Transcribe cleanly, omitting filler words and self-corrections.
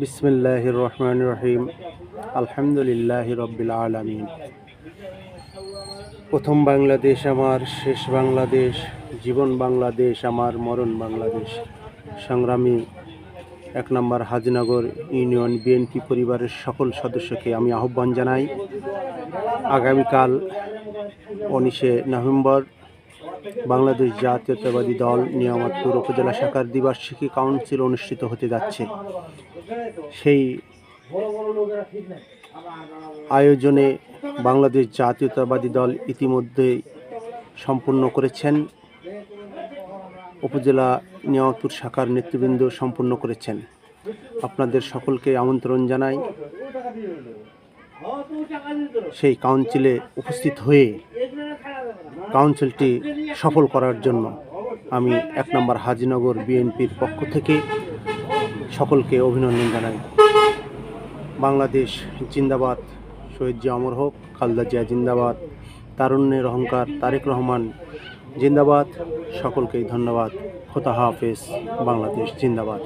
বিসমিল্লাহির রহমানির রহিম। আলহামদুলিল্লাহি রব্বিল আলামিন। প্রথম বাংলাদেশ আমার, শেষ বাংলাদেশ, জীবন বাংলাদেশ আমার, মরণ বাংলাদেশ। সংগ্রামী ১ নম্বর হাজিনগর ইউনিয়ন বিএনপি পরিবারের সকল সদস্যকে আমি আহ্বান জানাই, আগামীকাল ১৯শে নভেম্বর বাংলাদেশ জাতীয়তাবাদী দল নিয়ামতপুর উপজেলা শাখার দ্বিবার্ষিকী কাউন্সিল অনুষ্ঠিত হতে যাচ্ছে। সেই আয়োজনে বাংলাদেশ জাতীয়তাবাদী দল ইতিমধ্যে সম্পূর্ণ করেছেন, উপজেলা নিয়ামতপুর শাখার নেতৃবৃন্দ সম্পূর্ণ করেছেন। আপনাদের সকলকে আমন্ত্রণ জানাই সেই কাউন্সিলে উপস্থিত হয়ে কাউন্সিলটি সফল করার জন্য আমি ১ নম্বর হাজিনগর বিএনপির পক্ষ থেকে সকলকে অভিনন্দন জানাই। বাংলাদেশ জিন্দাবাদ, শহীদ জিয়া অমর হোক, খালেদা জিয়া জিন্দাবাদ, তারুণ্যের অহংকার তারেক রহমান জিন্দাবাদ। সকলকেই ধন্যবাদ। খোদা হাফেজ। বাংলাদেশ জিন্দাবাদ।